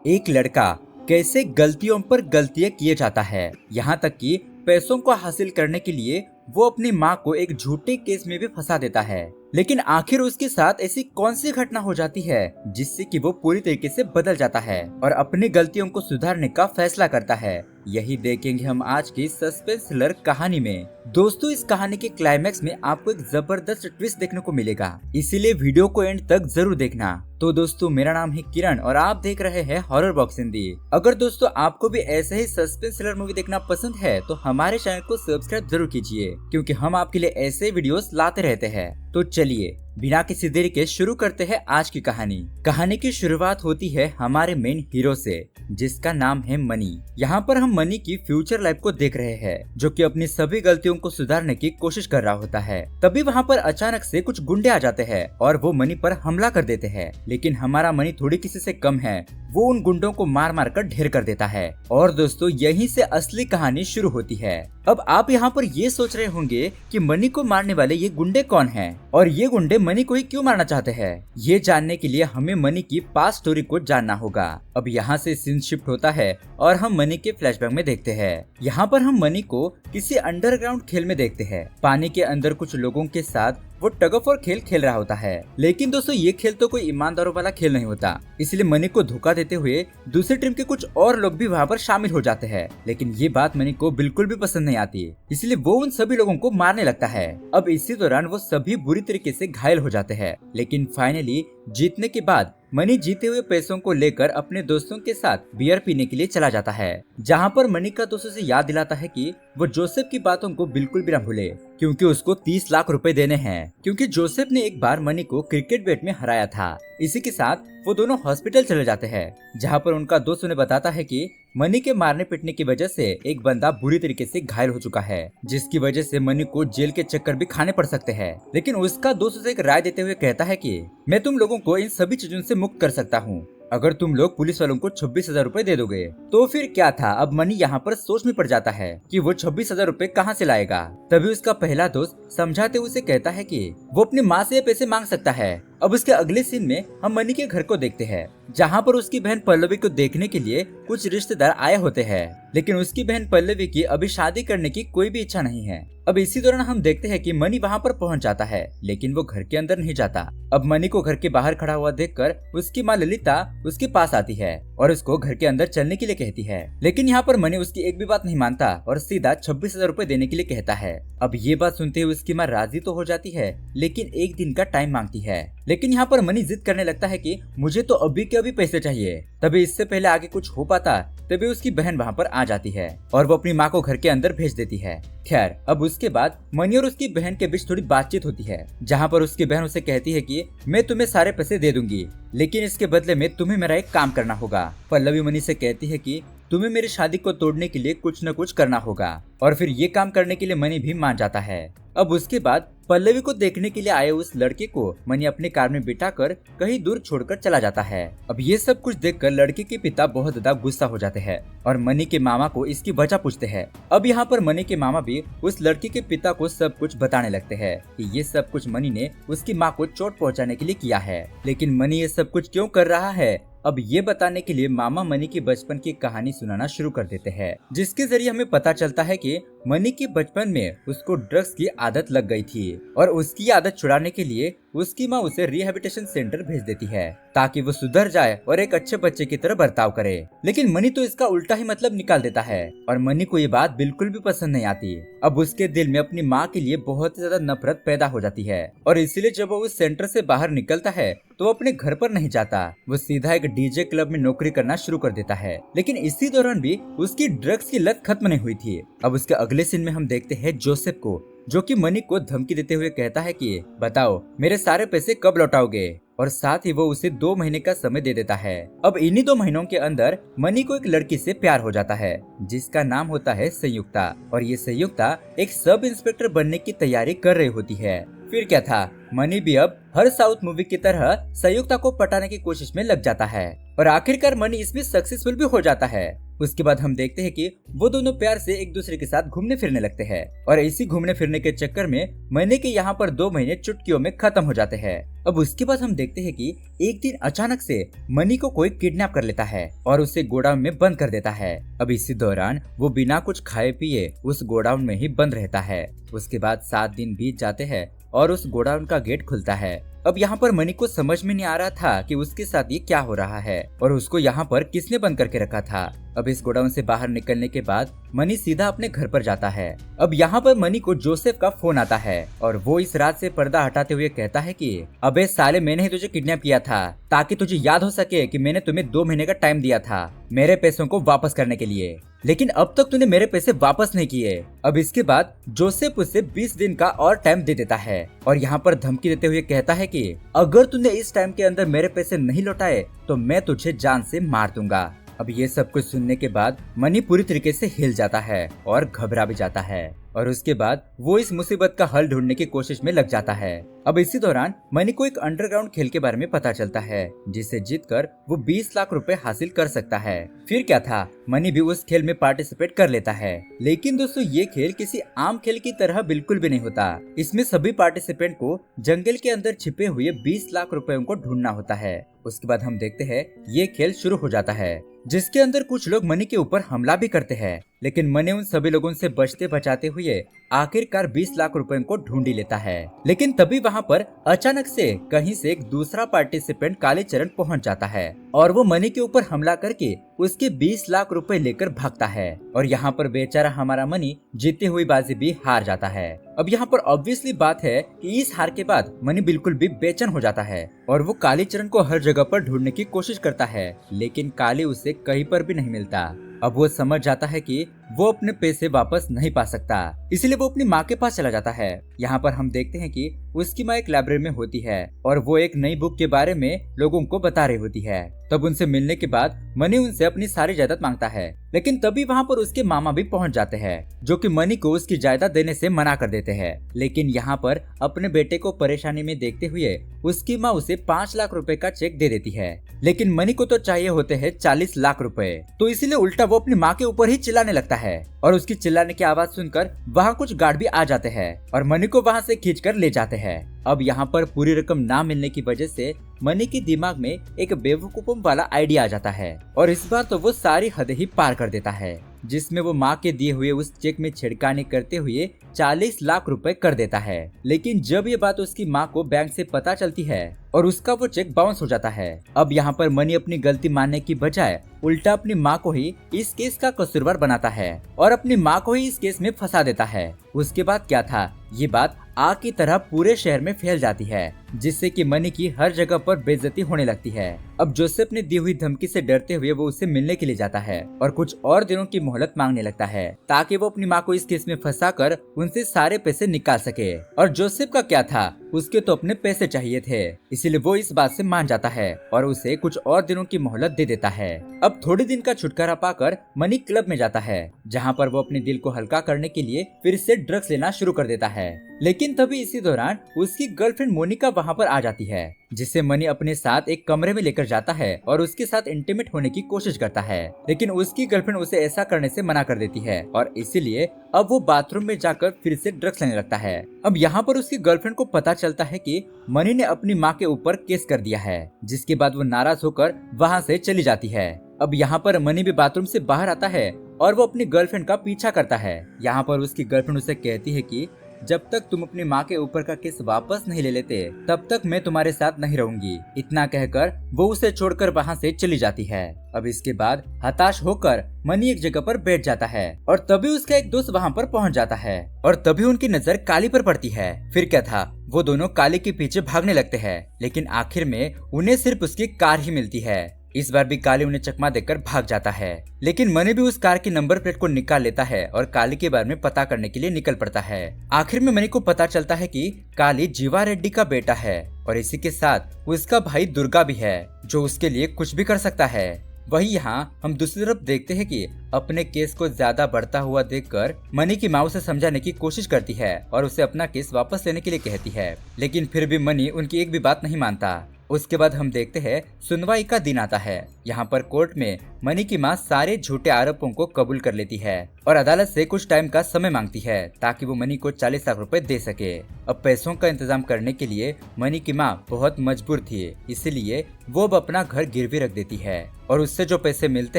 एक लड़का कैसे गलतियों पर गलतियां किए जाता है, यहाँ तक कि पैसों को हासिल करने के लिए वो अपनी माँ को एक झूठे केस में भी फंसा देता है। लेकिन आखिर उसके साथ ऐसी कौन सी घटना हो जाती है जिससे कि वो पूरी तरीके से बदल जाता है और अपनी गलतियों को सुधारने का फैसला करता है। यही देखेंगे हम आज की सस्पेंस थ्रिलर कहानी में। दोस्तों, इस कहानी के क्लाइमैक्स में आपको एक जबरदस्त ट्विस्ट देखने को मिलेगा, इसीलिए वीडियो को एंड तक जरूर देखना। तो दोस्तों, मेरा नाम है किरण और आप देख रहे हैं हॉरर बॉक्स हिंदी। अगर दोस्तों आपको भी ऐसे ही सस्पेंस थ्रिलर मूवी देखना पसंद है तो हमारे चैनल को सब्सक्राइब जरूर कीजिए, क्योंकि हम आपके लिए ऐसे वीडियोस लाते रहते हैं। तो चलिए बिना किसी देरी के शुरू करते हैं आज की कहानी। कहानी की शुरुआत होती है हमारे मेन हीरो से, जिसका नाम है मनी। यहाँ पर हम मनी की फ्यूचर लाइफ को देख रहे हैं, जो कि अपनी सभी गलतियों को सुधारने की कोशिश कर रहा होता है। तभी वहाँ पर अचानक से कुछ गुंडे आ जाते हैं और वो मनी पर हमला कर देते हैं। लेकिन हमारा मनी थोड़ी किसी से कम है, वो उन गुंडों को मार मार कर ढेर कर देता है। और दोस्तों, यहीं से असली कहानी शुरू होती है। अब आप यहाँ पर ये सोच रहे होंगे कि मनी को मारने वाले ये गुंडे कौन हैं और ये गुंडे मनी को ही क्यों मारना चाहते हैं। ये जानने के लिए हमें मनी की पास्ट स्टोरी को जानना होगा। अब यहाँ से सीन शिफ्ट होता है और हम मनी के फ्लैशबैक में देखते हैं। यहाँ पर हम मनी को किसी अंडरग्राउंड खेल में देखते हैं। पानी के अंदर कुछ लोगों के साथ वो टग ऑफ वॉर खेल खेल रहा होता है। लेकिन दोस्तों, ये खेल तो कोई ईमानदारों वाला खेल नहीं होता, इसलिए मनी को धोखा देते हुए दूसरी टीम के कुछ और लोग भी वहाँ पर शामिल हो जाते हैं। लेकिन ये बात मनी को बिल्कुल भी पसंद नहीं आती, इसलिए वो उन सभी लोगों को मारने लगता है। अब इसी दौरान वो सभी बुरी तरीके से घायल हो जाते हैं। लेकिन फाइनली जीतने के बाद मनी जीते हुए पैसों को लेकर अपने दोस्तों के साथ बियर पीने के लिए चला जाता है, जहाँ पर मनी का दोस्तों से याद दिलाता है कि वो जोसेफ की बातों को बिल्कुल भी न भूले, क्योंकि उसको 30 लाख रुपए देने हैं, क्योंकि जोसेफ ने एक बार मनी को क्रिकेट बैट में हराया था। इसी के साथ वो दोनों हॉस्पिटल चले जाते हैं, जहाँ पर उनका दोस्त उन्हें बताता है कि मनी के मारने पीटने की वजह से एक बंदा बुरी तरीके से घायल हो चुका है, जिसकी वजह से मनी को जेल के चक्कर भी खाने पड़ सकते हैं। लेकिन उसका दोस्त उसे एक राय देते हुए कहता है कि मैं तुम लोगों को इन सभी चीजों से मुक्त कर सकता हूँ, अगर तुम लोग पुलिस वालों को 26,000 रुपए दे दोगे। तो फिर क्या था, अब मनी यहाँ पर सोच में पड़ जाता है कि वो 26,000 रुपए कहाँ से लाएगा। तभी उसका पहला दोस्त समझाते हुए उसे कहता है कि वो अपनी माँ से पैसे मांग सकता है। अब उसके अगले सीन में हम मनी के घर को देखते हैं, जहाँ पर उसकी बहन पल्लवी को देखने के लिए कुछ रिश्तेदार आए होते हैं। लेकिन उसकी बहन पल्लवी की अभी शादी करने की कोई भी इच्छा नहीं है। अब इसी दौरान हम देखते हैं कि मनी वहाँ पर पहुँच जाता है, लेकिन वो घर के अंदर नहीं जाता। अब मनी को घर के बाहर खड़ा हुआ देखकर उसकी माँ ललिता उसके पास आती है और उसको घर के अंदर चलने के लिए कहती है। लेकिन यहाँ पर मनी उसकी एक भी बात नहीं मानता और सीधा 26,000 रुपए देने के लिए कहता है। अब ये बात सुनते हुए उसकी माँ राजी तो हो जाती है, लेकिन एक दिन का टाइम मांगती है। लेकिन यहाँ पर मनी जिद करने लगता है कि मुझे तो अभी के अभी पैसे चाहिए। तभी इससे पहले आगे कुछ हो पाता तभी उसकी बहन वहाँ पर आ जाती है और वो अपनी माँ को घर के अंदर भेज देती है। खैर, अब उसके बाद मनी और उसकी बहन के बीच थोड़ी बातचीत होती है, जहाँ पर उसकी बहन उसे कहती है कि मैं तुम्हें सारे पैसे दे दूंगी, लेकिन इसके बदले में तुम्हें मेरा एक काम करना होगा। पल्लवी मनी से कहती है कि तुम्हें मेरी शादी को तोड़ने के लिए कुछ न कुछ करना होगा, और फिर ये काम करने के लिए मनी भी मान जाता है। अब उसके बाद पल्लवी को देखने के लिए आए उस लड़के को मनी अपने कार में बिठाकर कहीं दूर छोड़कर चला जाता है। अब ये सब कुछ देखकर लड़के के पिता बहुत ज्यादा गुस्सा हो जाते हैं और मनी के मामा को इसकी वजह पूछते हैं। अब यहाँ पर मनी के मामा भी उस लड़के के पिता को सब कुछ बताने लगते हैं कि ये सब कुछ मनी ने उसकी माँ को चोट पहुँचाने के लिए किया है। लेकिन मनी ये सब कुछ क्यों कर रहा है, अब ये बताने के लिए मामा मनी की बचपन की कहानी सुनाना शुरू कर देते हैं, जिसके जरिए हमें पता चलता है कि मनी के बचपन में उसको ड्रग्स की आदत लग गई थी और उसकी आदत छुड़ाने के लिए उसकी माँ उसे रिहैबिलिटेशन सेंटर भेज देती है, ताकि वो सुधर जाए और एक अच्छे बच्चे की तरह बर्ताव करे। लेकिन मनी तो इसका उल्टा ही मतलब निकाल देता है और मनी को ये बात बिल्कुल भी पसंद नहीं आती। अब उसके दिल में अपनी माँ के लिए बहुत ज्यादा नफरत पैदा हो जाती है और इसलिए जब वो उस सेंटर से बाहर निकलता है तो वो अपने घर पर नहीं जाता, वो सीधा एक डीजे क्लब में नौकरी करना शुरू कर देता है। लेकिन इसी दौरान भी उसकी ड्रग्स की लत खत्म नहीं हुई थी। अब उसके अगले सीन में हम देखते हैं जोसेफ को, जो कि मनी को धमकी देते हुए कहता है कि बताओ मेरे सारे पैसे कब लौटाओगे, और साथ ही वो उसे 2 महीने का समय दे देता है। अब इन्हीं 2 महीनों के अंदर मनी को एक लड़की से प्यार हो जाता है, जिसका नाम होता है संयुक्ता, और ये संयुक्ता एक सब इंस्पेक्टर बनने की तैयारी कर रही होती है। फिर क्या था, मनी भी अब हर साउथ मूवी की तरह संयुक्ता को पटाने की कोशिश में लग जाता है और आखिरकार मनी इसमें सक्सेसफुल भी हो जाता है। उसके बाद हम देखते हैं कि वो दोनों प्यार से एक दूसरे के साथ घूमने फिरने लगते हैं और इसी घूमने फिरने के चक्कर में मनी के यहाँ पर 2 महीने चुटकियों में खत्म हो जाते हैं। अब उसके बाद हम देखते हैं कि एक दिन अचानक से मनी को कोई किडनैप कर लेता है और उसे गोडाउन में बंद कर देता है। अब इसी दौरान वो बिना कुछ खाए पिए उस गोडाउन में ही बंद रहता है। उसके बाद 7 दिन बीत जाते हैं और उस गोडाउन का गेट खुलता है। अब यहाँ पर मनी को समझ में नहीं आ रहा था कि उसके साथ ये क्या हो रहा है और उसको यहाँ पर किसने बंद करके रखा था। अब इस गोडाउन से बाहर निकलने के बाद मनी सीधा अपने घर पर जाता है। अब यहाँ पर मनी को जोसेफ का फोन आता है और वो इस रात से पर्दा हटाते हुए कहता है कि अबे साले, मैंने ही तुझे किडनैप किया था ताकि तुझे याद हो सके कि मैंने तुम्हें 2 महीने का टाइम दिया था मेरे पैसों को वापस करने के लिए, लेकिन अब तक तूने मेरे पैसे वापस नहीं किए। अब इसके बाद जोसेफ उसे 20 दिन का और टाइम दे देता है और यहाँ पर धमकी देते हुए कहता है कि अगर तूने इस टाइम के अंदर मेरे पैसे नहीं लौटाए तो मैं तुझे जान से मार दूंगा। अब ये सब कुछ सुनने के बाद मनी पूरी तरीके से हिल जाता है और घबरा भी जाता है और उसके बाद वो इस मुसीबत का हल ढूंढने की कोशिश में लग जाता है। अब इसी दौरान मनी को एक अंडरग्राउंड खेल के बारे में पता चलता है जिसे जीतकर वो 20 लाख रुपए हासिल कर सकता है। फिर क्या था, मनी भी उस खेल में पार्टिसिपेट कर लेता है। लेकिन दोस्तों, ये खेल किसी आम खेल की तरह बिल्कुल भी नहीं होता। इसमें सभी पार्टिसिपेंट को जंगल के अंदर छिपे हुए 20 लाख रुपयों को ढूंढना होता है। उसके बाद हम देखते हैं ये खेल शुरू हो जाता है जिसके अंदर कुछ लोग मनी के ऊपर हमला भी करते हैं, लेकिन मनी उन सभी लोगों से बचते बचाते हुए आखिरकार 20 लाख रुपयों को ढूंढ ही लेता है। लेकिन तभी वहाँ पर अचानक से कहीं से एक दूसरा पार्टिसिपेंट कालीचरण पहुँच जाता है और वो मनी के ऊपर हमला करके उसके 20 लाख रुपए लेकर भागता है और यहाँ पर बेचारा हमारा मनी जीती हुई बाजी भी हार जाता है। अब यहाँ पर ऑब्वियसली बात है कि इस हार के बाद मनी बिल्कुल भी बेचैन हो जाता है और वो कालीचरण को हर जगह पर ढूंढने की कोशिश करता है, लेकिन काली उसे कहीं पर भी नहीं मिलता। अब वो समझ जाता है कि वो अपने पैसे वापस नहीं पा सकता, इसलिए वो अपनी माँ के पास चला जाता है। यहाँ पर हम देखते हैं कि उसकी माँ एक लाइब्रेरी में होती है और वो एक नई बुक के बारे में लोगों को बता रही होती है। तब उनसे मिलने के बाद मनी उनसे अपनी सारी जायदाद मांगता है, लेकिन तभी वहाँ पर उसके मामा भी पहुँच जाते हैं जो कि मनी को उसकी जायदाद देने से मना कर देते हैं। लेकिन यहाँ पर अपने बेटे को परेशानी में देखते हुए उसकी माँ उसे 5 लाख रुपए का चेक दे देती है, लेकिन मनी को तो चाहिए होते हैं 40 लाख रुपए। तो इसीलिए उल्टा वो अपनी माँ के ऊपर ही चिल्लाने लगता है और उसकी चिल्लाने की आवाज सुनकर वहाँ कुछ गार्ड भी आ जाते हैं और मनी को वहाँ से खींचकर ले जाते हैं। अब यहाँ पर पूरी रकम ना मिलने की वजह से मनी के दिमाग में एक बेवकूफों वाला आइडिया आ जाता है और इस बार तो वो सारी हदें ही पार कर देता है, जिसमें वो माँ के दिए हुए उस चेक में छिड़काने करते हुए 40 लाख रुपए कर देता है। लेकिन जब ये बात उसकी माँ को बैंक से पता चलती है और उसका वो चेक बाउंस हो जाता है। अब यहाँ पर मनी अपनी गलती मानने की बजाय उल्टा अपनी माँ को ही इस केस का कसूरवार बनाता है और अपनी माँ को ही इस केस में फंसा देता है। उसके बाद क्या था, ये बात आग की तरह पूरे शहर में फैल जाती है, जिससे कि मनी की हर जगह पर बेइज्जती होने लगती है। अब जोसेफ ने दी हुई धमकी से डरते हुए वो उससे मिलने के लिए जाता है और कुछ और दिनों की मोहलत मांगने लगता है ताकि वो अपनी माँ को इस केस में फंसाकर उनसे सारे पैसे निकाल सके। और जोसेफ का क्या था, उसके तो अपने पैसे चाहिए थे, इसीलिए वो इस बात से मान जाता है और उसे कुछ और दिनों की मोहलत दे देता है। अब थोड़े दिन का छुटकारा पाकर मनी क्लब में जाता है, जहाँ पर वो अपने दिल को हल्का करने के लिए फिर से ड्रग्स लेना शुरू कर देता है। लेकिन तभी इसी दौरान उसकी गर्लफ्रेंड मोनिका वहाँ पर आ जाती है, जिसे मनी अपने साथ एक कमरे में लेकर जाता है और उसके साथ इंटीमेट होने की कोशिश करता है। लेकिन उसकी गर्लफ्रेंड उसे ऐसा करने से मना कर देती है और इसीलिए अब वो बाथरूम में जाकर फिर से ड्रग्स लेने लगता है। अब यहाँ पर उसकी गर्लफ्रेंड को पता चलता है कि मनी ने अपनी माँ के ऊपर केस कर दिया है, जिसके बाद वो नाराज होकर वहाँ से चली जाती है। अब यहाँ पर मनी भी बाथरूम से बाहर आता है और वो अपनी गर्लफ्रेंड का पीछा करता है। यहाँ पर उसकी गर्लफ्रेंड उसे कहती है कि जब तक तुम अपनी माँ के ऊपर का केस वापस नहीं ले लेते तब तक मैं तुम्हारे साथ नहीं रहूंगी। इतना कहकर वो उसे छोड़कर वहाँ से चली जाती है। अब इसके बाद हताश होकर मनी एक जगह पर बैठ जाता है और तभी उसका एक दोस्त वहाँ पर पहुँच जाता है और तभी उनकी नजर काली पर पड़ती है। फिर क्या था, वो दोनों काली के पीछे भागने लगते हैं, लेकिन आखिर में उन्हें सिर्फ उसकी कार ही मिलती है। इस बार भी काली उन्हें चकमा देकर भाग जाता है, लेकिन मनी भी उस कार की नंबर प्लेट को निकाल लेता है और काली के बारे में पता करने के लिए निकल पड़ता है। आखिर में मनी को पता चलता है कि काली जीवा रेड्डी का बेटा है और इसी के साथ उसका भाई दुर्गा भी है, जो उसके लिए कुछ भी कर सकता है। वही यहाँ हम दूसरी तरफ देखते हैं कि अपने केस को ज्यादा बढ़ता हुआ देखकर मनी की माँ उसे समझाने की कोशिश करती है और उसे अपना केस वापस लेने के लिए कहती है, लेकिन फिर भी मनी उनकी एक भी बात नहीं मानता। उसके बाद हम देखते हैं सुनवाई का दिन आता है। यहाँ पर कोर्ट में मनी की माँ सारे झूठे आरोपों को कबूल कर लेती है और अदालत से कुछ टाइम का समय मांगती है ताकि वो मनी को 40 लाख रुपए दे सके। अब पैसों का इंतजाम करने के लिए मनी की माँ बहुत मजबूर थी, इसीलिए वो अब अपना घर गिरवी रख देती है और उससे जो पैसे मिलते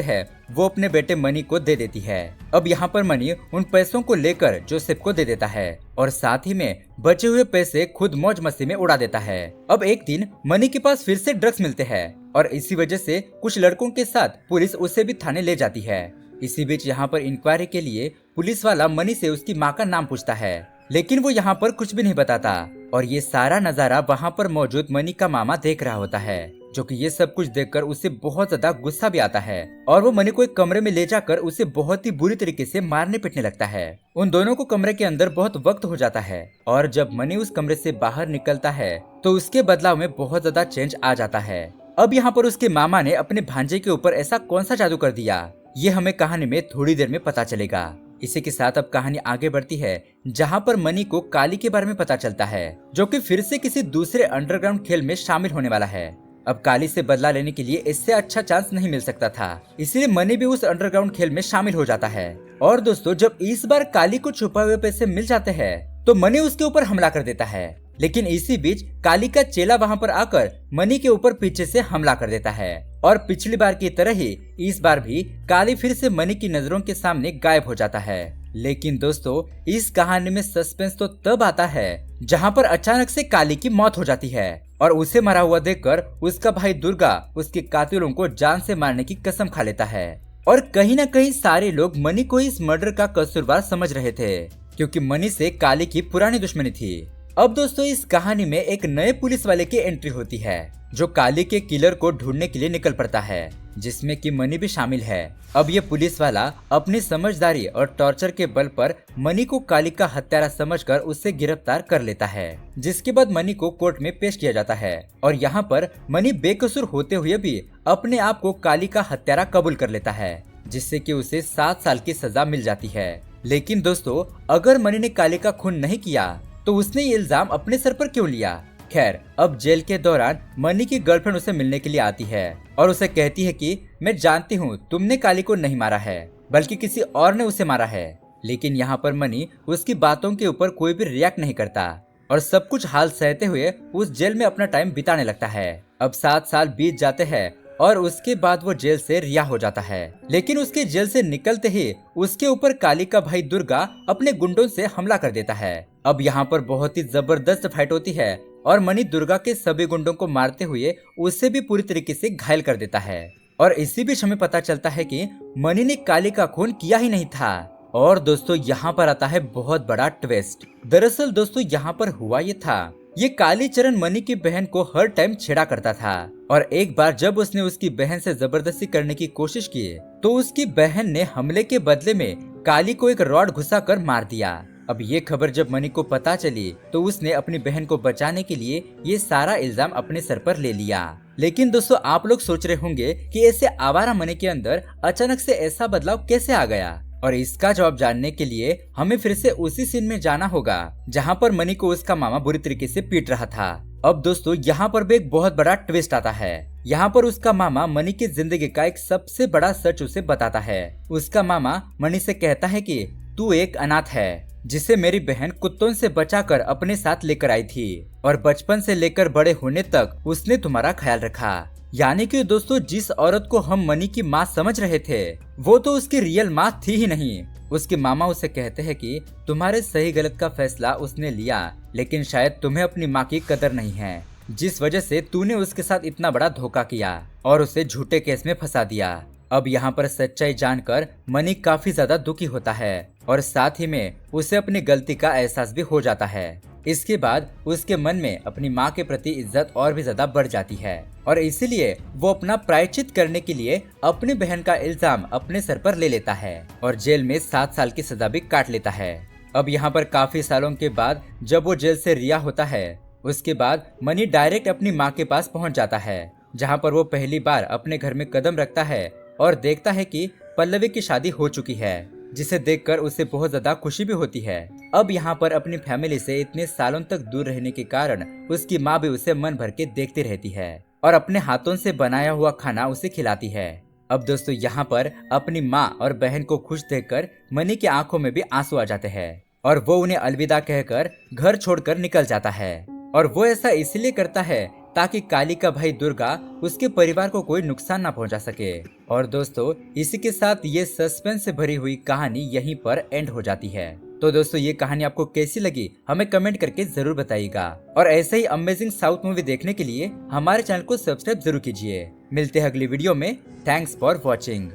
हैं वो अपने बेटे मनी को दे देती है। अब यहाँ पर मनी उन पैसों को लेकर जोसेफ को दे देता है और साथ ही में बचे हुए पैसे खुद मौज मस्ती में उड़ा देता है। अब एक दिन मनी के पास फिर से ड्रग्स मिलते हैं और इसी वजह से कुछ लड़कों के साथ पुलिस उसे भी थाने ले जाती है। इसी बीच यहाँ पर इंक्वायरी के लिए पुलिस वाला मनी से उसकी माँ का नाम पूछता है, लेकिन वो यहाँ पर कुछ भी नहीं बताता और ये सारा नजारा वहाँ पर मौजूद मनी का मामा देख रहा होता है, जो कि ये सब कुछ देखकर उसे बहुत ज्यादा गुस्सा भी आता है और वो मनी को एक कमरे में ले जाकर उसे बहुत ही बुरी तरीके से मारने पीटने लगता है। उन दोनों को कमरे के अंदर बहुत वक्त हो जाता है और जब मनी उस कमरे से बाहर निकलता है तो उसके बदलाव में बहुत ज्यादा चेंज आ जाता है। अब यहाँ पर उसके मामा ने अपने भांजे के ऊपर ऐसा कौन सा जादू कर दिया, ये हमें कहानी में थोड़ी देर में पता चलेगा। इसी के साथ अब कहानी आगे बढ़ती है जहाँ पर मनी को काली के बारे में पता चलता है, जो कि फिर से किसी दूसरे अंडरग्राउंड खेल में शामिल होने वाला है। अब काली से बदला लेने के लिए इससे अच्छा चांस नहीं मिल सकता था, इसलिए मनी भी उस अंडरग्राउंड खेल में शामिल हो जाता है। और दोस्तों, जब इस बार काली को छुपे हुए पैसे मिल जाते हैं तो मनी उसके ऊपर हमला कर देता है, लेकिन इसी बीच काली का चेला वहाँ पर आकर मनी के ऊपर पीछे से हमला कर देता है और पिछली बार की तरह ही इस बार भी काली फिर से मनी की नजरों के सामने गायब हो जाता है। लेकिन दोस्तों, इस कहानी में सस्पेंस तो तब आता है जहाँ पर अचानक से काली की मौत हो जाती है और उसे मरा हुआ देखकर उसका भाई दुर्गा उसके कातिलों को जान से मारने की कसम खा लेता है। और कहीं न कहीं सारे लोग मनी को इस मर्डर का कसूरवार समझ रहे थे, क्योंकि मनी से काली की पुरानी दुश्मनी थी। अब दोस्तों, इस कहानी में एक नए पुलिस वाले की एंट्री होती है जो काली के किलर को ढूंढने के लिए निकल पड़ता है, जिसमें कि मनी भी शामिल है। अब ये पुलिस वाला अपनी समझदारी और टॉर्चर के बल पर मनी को काली का हत्यारा समझकर उससे गिरफ्तार कर लेता है, जिसके बाद मनी को कोर्ट में पेश किया जाता है और यहाँ पर मनी बेकसूर होते हुए भी अपने आप को काली का हत्यारा कबूल कर लेता है, जिससे कि उसे 7 साल की सजा मिल जाती है। लेकिन दोस्तों, अगर मनी ने काली का खून नहीं किया तो उसने ये इल्जाम अपने सर पर क्यों लिया। खैर, अब जेल के दौरान मनी की गर्लफ्रेंड उसे मिलने के लिए आती है और उसे कहती है कि मैं जानती हूँ तुमने काली को नहीं मारा है, बल्कि किसी और ने उसे मारा है। लेकिन यहाँ पर मनी उसकी बातों के ऊपर कोई भी रिएक्ट नहीं करता और सब कुछ हाल सहते हुए उस जेल में अपना टाइम बिताने लगता है। अब 7 साल बीत जाते हैं और उसके बाद वो जेल से रिहा हो जाता है, लेकिन उसके जेल से निकलते ही उसके ऊपर काली का भाई दुर्गा अपने गुंडों से हमला कर देता है। अब यहाँ पर बहुत ही जबरदस्त फाइट होती है और मनी दुर्गा के सभी गुंडों को मारते हुए उसे भी पूरी तरीके से घायल कर देता है। और इसी बीच हमें पता चलता है कि मनी ने काली का खून किया ही नहीं था। और दोस्तों, यहाँ पर आता है बहुत बड़ा ट्विस्ट। दरअसल दोस्तों, यहाँ पर हुआ ये था, ये काली चरण मनी की बहन को हर टाइम छेड़ा करता था और एक बार जब उसने उसकी बहन से जबरदस्ती करने की कोशिश की तो उसकी बहन ने हमले के बदले में काली को एक रॉड घुसाकर मार दिया। अब ये खबर जब मनी को पता चली तो उसने अपनी बहन को बचाने के लिए ये सारा इल्जाम अपने सर पर ले लिया। लेकिन दोस्तों, आप लोग सोच रहे होंगे कि ऐसे आवारा मनी के अंदर अचानक से ऐसा बदलाव कैसे आ गया, और इसका जवाब जानने के लिए हमें फिर से उसी सीन में जाना होगा जहाँ पर मनी को उसका मामा बुरी तरीके से पीट रहा था। अब दोस्तों, यहाँ पर भी एक बहुत बड़ा ट्विस्ट आता है। यहाँ पर उसका मामा मनी की जिंदगी का एक सबसे बड़ा सच उसे बताता है। उसका मामा मनी से कहता है कि तू एक अनाथ है जिसे मेरी बहन कुत्तों से बचाकर अपने साथ लेकर आई थी और बचपन से लेकर बड़े होने तक उसने तुम्हारा ख्याल रखा। यानी कि दोस्तों, जिस औरत को हम मनी की माँ समझ रहे थे वो तो उसकी रियल माँ थी ही नहीं। उसके मामा उसे कहते हैं कि तुम्हारे सही गलत का फैसला उसने लिया, लेकिन शायद तुम्हें अपनी माँ की कदर नहीं है, जिस वजह से तूने उसके साथ इतना बड़ा धोखा किया और उसे झूठे केस में फंसा दिया। अब यहाँ पर सच्चाई जानकर मनी काफी ज्यादा दुखी होता है और साथ ही में उसे अपनी गलती का एहसास भी हो जाता है। इसके बाद उसके मन में अपनी माँ के प्रति इज्जत और भी ज्यादा बढ़ जाती है और इसीलिए वो अपना प्रायश्चित करने के लिए अपनी बहन का इल्जाम अपने सर पर ले लेता है और जेल में 7 साल की सजा भी काट लेता है। अब यहाँ पर काफी सालों के बाद जब वो जेल से रिहा होता है, उसके बाद मनी डायरेक्ट अपनी माँ के पास पहुँच जाता है, जहाँ पर वो पहली बार अपने घर में कदम रखता है और देखता है कि पल्लवी की शादी हो चुकी है, जिसे देखकर उसे बहुत ज्यादा खुशी भी होती है। अब यहाँ पर अपनी फैमिली से इतने सालों तक दूर रहने के कारण उसकी माँ भी उसे मन भर के देखती रहती है और अपने हाथों से बनाया हुआ खाना उसे खिलाती है। अब दोस्तों यहाँ पर अपनी माँ और बहन को खुश देखकर मनी की आंखों में भी आंसू आ जाते हैं और वो उन्हें अलविदा कहकर घर छोड़कर निकल जाता है। और वो ऐसा इसलिए करता है ताकि काली का भाई दुर्गा उसके परिवार को कोई नुकसान ना पहुंचा सके। और दोस्तों इसी के साथ ये सस्पेंस से भरी हुई कहानी यहीं पर एंड हो जाती है। तो दोस्तों ये कहानी आपको कैसी लगी हमें कमेंट करके जरूर बताइएगा और ऐसे ही अमेजिंग साउथ मूवी देखने के लिए हमारे चैनल को सब्सक्राइब जरूर कीजिए। मिलते हैं अगली वीडियो में। Thanks for watching.